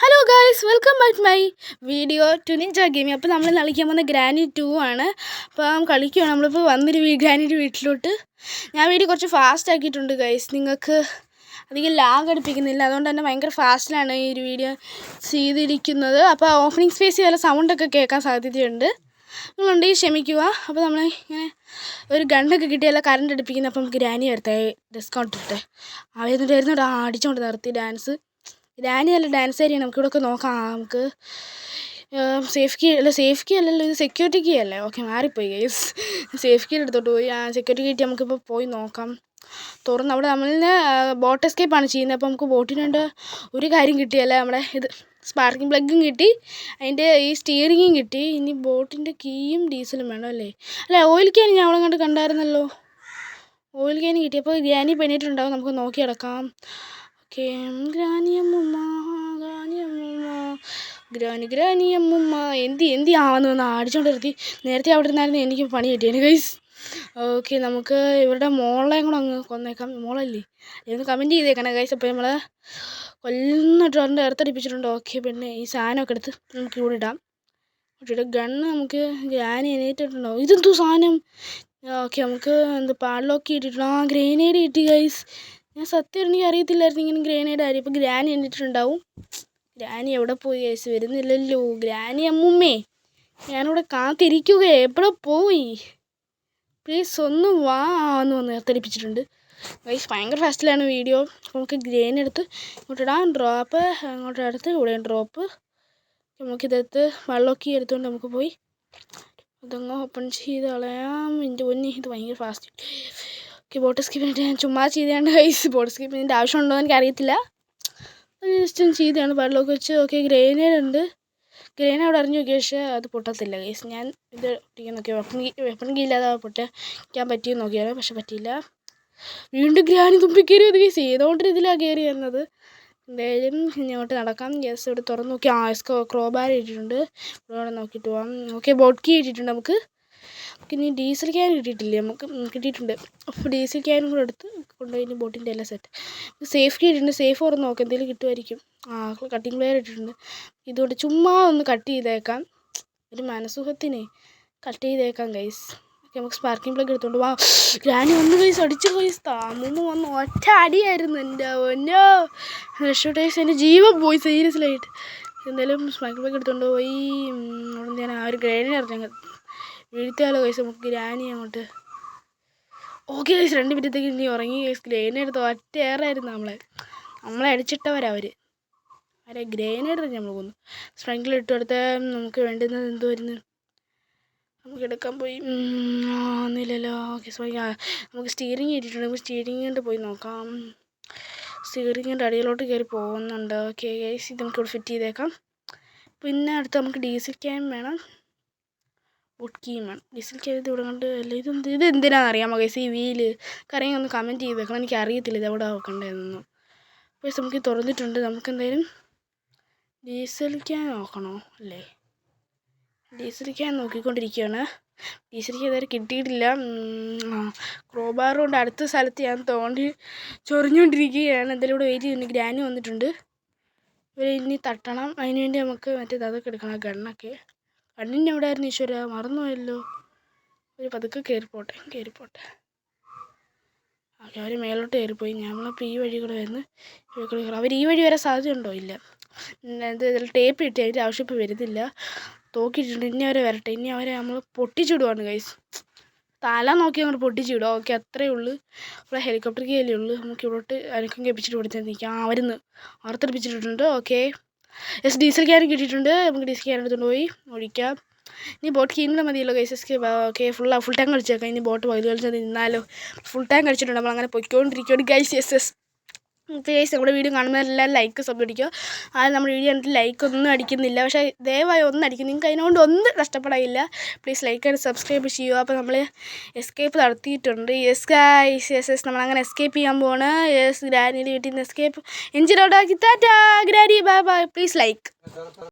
Hello guys, welcome back my video to ninja gaming. അപ്പോൾ നമ്മൾ കളിക്കാൻ പോകുന്ന ഗ്രാനി 2 ആണ്. അപ്പം കളിക്കുകയാണ്. നമ്മളിപ്പോൾ വന്നൊരു ഗ്രാനിയുടെ വീട്ടിലോട്ട്. ഞാൻ വീഡിയോ കുറച്ച് ഫാസ്റ്റ് ആക്കിയിട്ടുണ്ട് ഗൈസ്, നിങ്ങൾക്ക് അധികം ലാഗ് അടുപ്പിക്കുന്നില്ല. അതുകൊണ്ട് തന്നെ ഭയങ്കര ഫാസ്റ്റിലാണ് ഈ ഒരു വീഡിയോ ചെയ്തിരിക്കുന്നത്. അപ്പോൾ ഓപ്പണിംഗ് സ്പേസ് ചില സൗണ്ടൊക്കെ കേൾക്കാൻ സാധ്യതയുണ്ട്, നിങ്ങളുണ്ടെങ്കിൽ ക്ഷമിക്കുക. അപ്പോൾ നമ്മൾ ഇങ്ങനെ ഒരു ഗണ്ണൊക്കെ കിട്ടിയല്ല കറണ്ട് അടുപ്പിക്കുന്നത്. അപ്പം ഗ്രാനി വരട്ടെ, ഡിസ്കൗണ്ട് ഇട്ടെ ആയിരുന്നിട്ട് അടിച്ചുകൊണ്ട് നിർത്തി ഡാൻസ്. ഗ്രാനി അല്ല, ഡാൻസ് ഏരിയ. നമുക്കിവിടെ ഒക്കെ നോക്കാം. നമുക്ക് സേഫ് കീ അല്ലല്ലോ, ഇത് സെക്യൂരിറ്റി കീ അല്ലേ? ഓക്കെ, മാറിപ്പോയി ഗൈസ്. സേഫ് കീ എടുത്തോട്ട് പോയി. സെക്യൂരിറ്റി കീ നമുക്കിപ്പോൾ പോയി നോക്കാം. തുറന്ന് അവിടെ നമ്മളിന് ബോട്ട് എസ്കേപ്പാണ് ചെയ്യുന്നത്. അപ്പോൾ നമുക്ക് ബോട്ടിനുണ്ട് ഒരു കാര്യം കിട്ടിയല്ല, നമ്മുടെ ഇത് സ്പാർക്കിംഗ് പ്ലഗും കിട്ടി, അതിൻ്റെ ഈ സ്റ്റിയറിങ്ങും കിട്ടി. ഇനി ബോട്ടിൻ്റെ കീയും ഡീസലും വേണം അല്ലേ? അല്ല, ഓയിൽ ക്യാൻ ഞാൻ അവിടെ കണ്ട് കണ്ടായിരുന്നല്ലോ. ഓയിൽ ക്യാൻ കിട്ടി. അപ്പോൾ ഗ്രാനി പെണ്ണിട്ടുണ്ടാവും, നമുക്ക് നോക്കി കിടക്കാം. ഓക്കെ, ഗ്രാനിയമ്മുമ്മ എന്തി ആവാന്ന് വന്ന് അടിച്ചോണ്ട് നിർത്തി. നേരത്തെ അവിടെ ഇരുന്നായിരുന്നു എനിക്ക് പണി കിട്ടിയാണ് ഗൈസ്. ഓക്കെ, നമുക്ക് ഇവരുടെ മോളെയും കൂടെ അങ്ങ് കൊന്നേക്കാം. മോളല്ലേ എന്ന് കമൻറ്റ് ചെയ്തേക്കണേ ഗൈസ്. അപ്പോൾ നമ്മൾ കൊല്ലിട്ട് പറഞ്ഞിട്ട് ഇറത്തടിപ്പിച്ചിട്ടുണ്ട്. ഓക്കെ, പിന്നെ ഈ സാധനമൊക്കെ എടുത്ത് നമുക്ക് ഇവിടെ ഇടാം. ഗണ്ണ് നമുക്ക് ഗ്രാനി എണീറ്റിട്ടുണ്ടാവും. ഇതെന്തോ സാധനം? ഓക്കെ, നമുക്ക് പാഡ്ലോക്ക് ഇട്ടിട്ടുണ്ട്. ഗ്രനേഡ് കിട്ടി ഗൈസ്. ഞാൻ സത്യം എനിക്ക് അറിയത്തില്ലായിരുന്നു ഇങ്ങനെ ഗ്രനേഡ് ആരും. ഇപ്പോൾ ഗ്രാനി എണ്ണിട്ടുണ്ടാവും. ഗ്രാനി എവിടെ പോയി ഗൈസ്? വരുന്നില്ലല്ലോ ഗ്രാനി അമ്മുമ്മേ. ഞാനിവിടെ കാത്തിരിക്കുകയെ, എവിടെ പോയി? പ്ലീസ് ഒന്ന് വാ എന്ന് വന്ന് നിർത്തടിപ്പിച്ചിട്ടുണ്ട് ഗൈസ്. ഭയങ്കര ഫാസ്റ്റിലാണ് വീഡിയോ. നമുക്ക് ഗ്രേൻ എടുത്ത് ഇങ്ങോട്ടിടാം. ഡ്രോപ്പ് അങ്ങോട്ട് എടുത്ത് ഇവിടെ ഡ്രോപ്പ്. നമുക്കിതെടുത്ത് വെള്ളമൊക്കെ എടുത്തുകൊണ്ട് നമുക്ക് പോയി അതങ്ങ് ഓപ്പൺ ചെയ്ത് കളയാം. എൻ്റെ പൊന്നി, ഇത് ഭയങ്കര ഫാസ്റ്റ്. ഓക്കെ, ബോട്ട് സ്കിപ്പിനായിട്ട് ഞാൻ ചുമ്മാ ചെയ്താണ് ഗൈസ്. ബോട്ട് സ്കിപ്പിൻ്റെ ആവശ്യമുണ്ടോ എന്ന് എനിക്കറിയത്തില്ല, ജസ്റ്റ് ഒന്ന് ചെയ്തതാണ് വെള്ളമൊക്കെ വെച്ച്. ഓക്കെ, ഗ്രേനേഡ് ഉണ്ട്. ഗ്രേന അവിടെ അറിഞ്ഞു നോക്കി, പക്ഷേ അത് പൊട്ടത്തില്ല ഗൈസ്. ഞാൻ ഇത് പൊട്ടിക്കാൻ നോക്കിയാൽ വെപ്പൺ ഇല്ലാതെ പൊട്ടിക്കാൻ പറ്റിയെന്ന് നോക്കിയാണ്, പക്ഷെ പറ്റിയില്ല. വീണ്ടും ഗ്രാനി തുമ്പിക്കയറിയത് ഗൈസ്. ഏതോണ്ടൊരു ഇതിലാണ് കയറി വരുന്നത്. എന്തായാലും ഇങ്ങോട്ട് നടക്കാം. ഗ്യാസ് ഇവിടെ തുറന്ന് നോക്കി. ക്രോബാർ ഇട്ടിട്ടുണ്ട്. ഇവിടെ നോക്കിയിട്ട് പോവാം. ഓക്കെ, ബോട്ട് കീ ഇട്ടിട്ടുണ്ട് നമുക്ക്. ഇനി ഡീസൽ ക്യാൻ കിട്ടിയിട്ടില്ലേ? നമുക്ക് കിട്ടിയിട്ടുണ്ട്. അപ്പോൾ ഡീസൽ ക്യാനും കൂടെ എടുത്ത് കൊണ്ടുപോയി ബോട്ടിൻ്റെ എല്ലാം സെറ്റ്. സേഫ് കീ ഇട്ടിട്ടുണ്ട്. സേഫ് തുറന്ന് നോക്കാം, എന്തെങ്കിലും കിട്ടുമായിരിക്കും. കട്ടിങ് പ്ലെയർ ഇട്ടിട്ടുണ്ട്. ഇതുകൊണ്ട് ചുമ്മാ ഒന്ന് കട്ട് ചെയ്തേക്കാം, ഒരു മനസുഖത്തിന് കട്ട് ചെയ്തേക്കാം ഗൈസ്. ഓക്കെ, നമുക്ക് സ്പാർക്കിംഗ് പ്ലഗ് എടുത്തോണ്ട് വാ. ഗ്രാനി വന്ന് ഗൈസ്, അടിച്ചു ഗൈസ്. താമൂന്ന് വന്ന് ഒറ്റ അടിയായിരുന്നു. എൻ്റെ ഒന്നോ രക്ഷോട്ടേസ്, എൻ്റെ ജീവൻ പോയി സീരിയസ്ലായിട്ട്. എന്തായാലും സ്പാർക്കിംഗ് പ്ലഗ് എടുത്തോണ്ട് പോയി. അവിടെ ഞാൻ ഒരു ഗ്രേനേഡ് അറിഞ്ഞ വീഴ്ത്തിയാലോ ഗൈസ് നമുക്ക് ഗ്രാനി അങ്ങോട്ട്. ഓക്കെ ഗൈസ്, 2 മിനിറ്റത്തേക്ക് ഇനി ഉറങ്ങി ഗൈസ്. ഗ്രേനേഡ് എടുത്ത് ഒറ്റ ഏറായിരുന്നു നമ്മളെ അടിച്ചിട്ടവരവർ. ആരെ ഗ്രേനേഡ് നമ്മൾ കൊന്നു. സ്പ്രിങ്കിൾ ഇട്ട് കൊടുത്ത് നമുക്ക് വേണ്ടുന്നത് എന്തോ വരുന്നു നമുക്ക് എടുക്കാൻ പോയി. ഒന്നുമില്ലല്ലോ. ഓക്കെ, നമുക്ക് സ്റ്റിയറിങ് ഇട്ടിട്ടുണ്ട്. നമുക്ക് സ്റ്റിയറിങ് കൊണ്ട് പോയി നോക്കാം. സ്റ്റിയറിങ്ങിൻ്റെ അടിയിലോട്ട് കയറി പോകുന്നുണ്ട്. ഓക്കെ ഗൈസ്, ഇത് നമുക്കിവിടെ ഫിറ്റ് ചെയ്തേക്കാം. പിന്നെ അടുത്ത് നമുക്ക് ഡീസൽ ക്യാൻ വേണം, ബോട്ട് കീയും വേണം. ഡീസൽ ക്യാൻ ഇത് ഇവിടെ കണ്ട് അല്ല, ഇത് എന്തിനാണെന്ന് അറിയാമോ ഗൈസ്? ഈ വീല് കറിയും ഒന്ന് കമൻറ്റ് ചെയ്ത് വെക്കണം, എനിക്ക് അറിയത്തില്ല ഇത് എവിടെ വെക്കണ്ടതെന്നൊന്നും. അപ്പോൾ നമുക്ക് തുറന്നിട്ടുണ്ട്. നമുക്ക് എന്തായാലും ഡീസൽ ക്യാൻ നോക്കണോ അല്ലേ? ഡീസൽ ക്യാൻ നോക്കിക്കൊണ്ടിരിക്കുകയാണ്. ഡീസൽ ക്യാൻ ഇതുവരെ കിട്ടിയിട്ടില്ല. ക്രോബാർ കൊണ്ട് അടുത്ത സ്ഥലത്ത് ഞാൻ തോണ്ടി ചൊറിഞ്ഞുകൊണ്ടിരിക്കുകയാണ്. എന്തായാലും ഇവിടെ വെയിറ്റ് ചെയ്യുന്നുണ്ട്. ഗ്രാനി വന്നിട്ടുണ്ട്. ഇവരെ ഇനി തട്ടണം. അതിന് വേണ്ടി നമുക്ക് അതൊക്കെ എടുക്കണം. ഗണ്ണൊക്കെ ഗണ്ണിൻ്റെ എവിടെ ആയിരുന്നു? ഈശ്വര, മറന്നുപോയല്ലോ. ഒരു പതുക്കെ കയറിപ്പോട്ടെ. ഓക്കെ, അവർ മേലോട്ട് കയറിപ്പോയി. നമ്മളപ്പോൾ ഈ വഴി കൂടെ വരുന്നു. അവർ ഈ വഴി വരാൻ സാധ്യതയുണ്ടോ? ഇല്ല. ഇതിൽ ടേപ്പ് കിട്ടി, അതിൻ്റെ ആവശ്യം ഇപ്പോൾ വരുന്നില്ല. തോക്കിയിട്ടുണ്ട്. ഇനി അവരെ വരട്ടെ. ഇനി അവരെ നമ്മൾ പൊട്ടിച്ചിടുവാണ് ഗൈസ്. തല നോക്കി അങ്ങോട്ട് പൊട്ടിച്ചിടുക. ഓക്കെ, അത്രയേ ഉള്ളൂ. ഇവിടെ ഹെലികോപ്റ്റർ കയലേ ഉള്ളൂ. നമുക്ക് ഇവിടോട്ട് അനക്കം കേൾപ്പിച്ചിട്ട് കൊടുത്താൽ നിൽക്കാം. അവരുന്ന് ഓർത്തെടുപ്പിച്ചിട്ടുണ്ട്. ഓക്കെ, ഡീസൽ ക്യാൻ കിട്ടിയിട്ടുണ്ട്. നമുക്ക് ഡീസൽ ക്യാൻ എടുത്തുകൊണ്ട് പോയി ഒഴിക്കാം. ഇനി ബോട്ട് കീനിൽ മതിയല്ലോ ഗൈസ്. ഓക്കെ, ഫുൾ ടാങ്ക് കളിച്ചേക്കാം. ഇനി ബോട്ട് പകുതി കളിച്ചത് നിന്നാലോ. ഫുൾ ടാങ്ക് കളിച്ചിട്ടുണ്ട്. നമ്മളങ്ങനെ പൊയ്ക്കൊണ്ടിരിക്കുകയാണ് ഗൈസ്. ഗൈസ്, നമ്മുടെ വീഡിയോ കാണുന്നതെല്ലാം ലൈക്ക് സബ് അടിക്കുക. അത് നമ്മുടെ വീഡിയോ കണ്ടിട്ട് ലൈക്ക് ഒന്നും അടിക്കുന്നില്ല, പക്ഷേ ദയവായി ഒന്ന് അടിക്കും. നിങ്ങൾക്ക് അതിനോണ്ട് ഒന്നും കഷ്ടപ്പെടാനില്ല. പ്ലീസ് ലൈക്ക് ആൻഡ് സബ്സ്ക്രൈബ് ചെയ്യുക. അപ്പോൾ നമ്മൾ എസ്കേപ്പ് നടത്തിയിട്ടുണ്ട്. യെസ് നമ്മളങ്ങനെ എസ്കേപ്പ് ചെയ്യാൻ പോവാണ്. ഗ്രാനിയുടെ വീട്ടിൽ നിന്ന് എസ്കേപ്പ് എഞ്ചിൻ ഔട്ടാക്കി. Tata granny, bye bye. Please like.